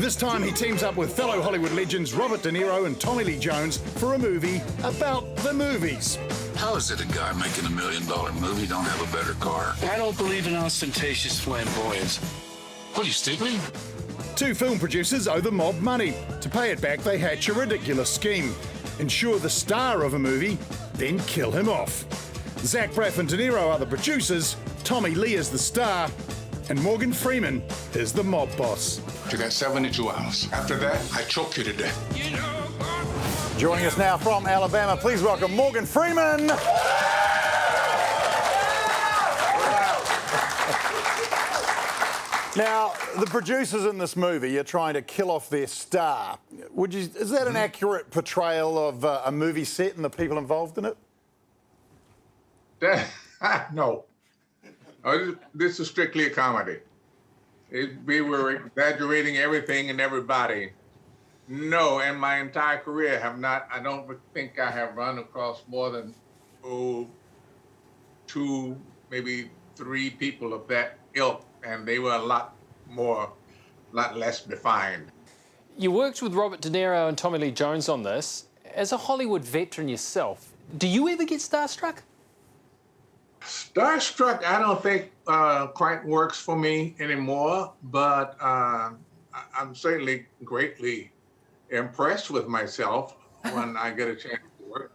This time he teams up with fellow Hollywood legends Robert De Niro and Tommy Lee Jones for a movie about the movies. How is it a guy making $1 million movie don't have a better car? I don't believe in ostentatious flamboyance. What are you, stupid? Two film producers owe the mob money. To pay it back, they hatch a ridiculous scheme. Ensure the star of a movie, then kill him off. Zach Braff and De Niro are the producers, Tommy Lee is the star, and Morgan Freeman is the mob boss. You got 72 hours. After that, I choke you to death. Joining us now from Alabama, please welcome Morgan Freeman. Now, the producers in this movie are trying to kill off their star. Is that an accurate portrayal of a movie set and the people involved in it? No. This is strictly a comedy. We were exaggerating everything and everybody. No, in my entire career, I don't think I have run across more than, two, maybe three people of that ilk, and they were a lot less defined. You worked with Robert De Niro and Tommy Lee Jones on this. As a Hollywood veteran yourself, do you ever get starstruck? Starstruck, I don't think quite works for me anymore, but I'm certainly greatly impressed with myself when I get a chance to work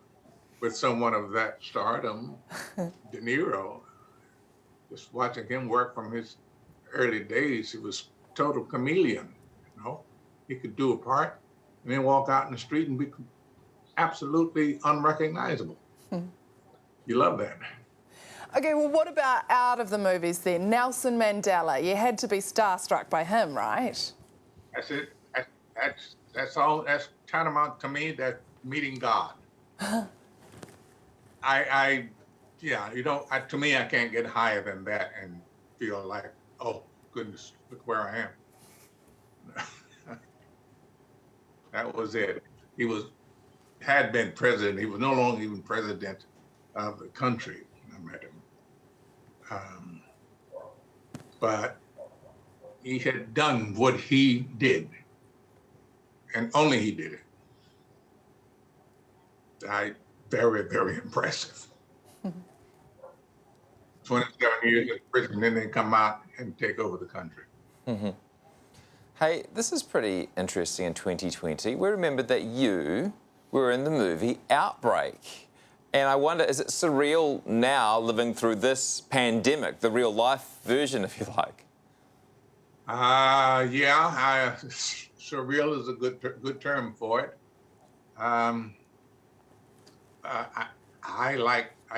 with someone of that stardom. De Niro, just watching him work from his early days, he was total chameleon, you know? He could do a part and then walk out in the street and be absolutely unrecognizable. You love that. Okay, well, what about out of the movies then? Nelson Mandela, you had to be starstruck by him, right? That's it. That's all. That's tantamount to me. That meeting God. To me, I can't get higher than that and feel like, oh goodness, look where I am. That was it. He had been president. He was no longer even president of the country when I met him. But he had done what he did, and only he did it. Very, very impressive. 27 years in prison, then they come out and take over the country. Hey, this is pretty interesting in 2020. We remembered that you were in the movie Outbreak. And I wonder, is it surreal now living through this pandemic, the real life version, if you like? Surreal is a good term for it. I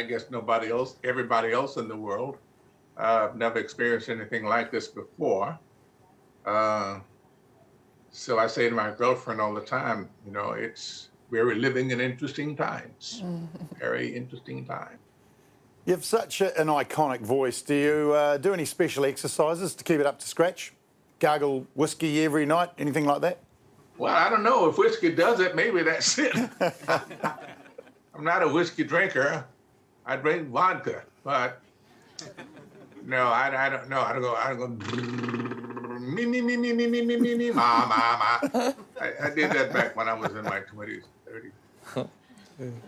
guess everybody else in the world, never experienced anything like this before. So I say to my girlfriend all the time, you know, we're living in interesting times, very interesting times. You have such an iconic voice. Do you do any special exercises to keep it up to scratch? Gargle whiskey every night, anything like that? Well, I don't know. If whiskey does it, maybe that's it. I'm not a whiskey drinker. I drink vodka, but no, I don't know. I don't go me, ma. I did that back when I was in my 20s, 30s.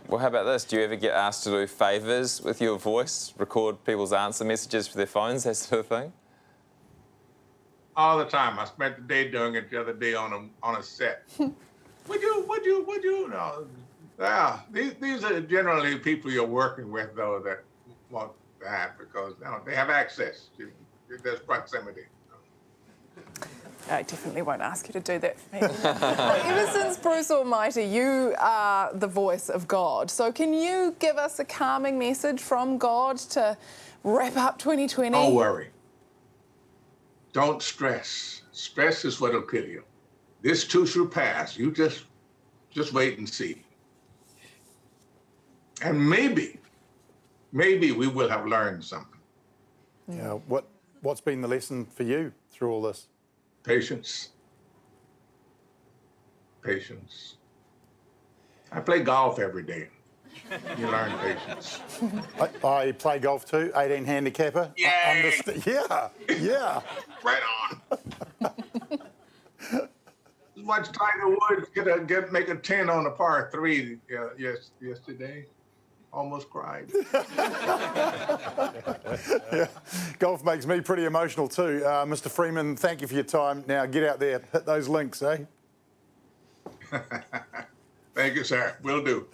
Well, how about this? Do you ever get asked to do favours with your voice, record people's answer messages for their phones, that sort of thing? All the time. I spent the day doing it the other day on a set. Would you? No. Yeah, these are generally people you're working with, though, that want that because they have access. There's proximity. I definitely won't ask you to do that for me. Ever since Bruce Almighty, you are the voice of God. So can you give us a calming message from God to wrap up 2020? Don't worry. Don't stress. Stress is what'll kill you. This too shall pass. You just wait and see. And maybe we will have learned something. Yeah. What's been the lesson for you through all this? Patience. I play golf every day. You learn patience. I play golf too, 18 handicapper. Yay! Yeah. Right on. watched Tiger Woods make a 10 on a par 3 yesterday. Almost cried. Yeah, golf makes me pretty emotional too. Mr. Freeman, thank you for your time. Now get out there, hit those links, eh? Thank you, sir. Will do.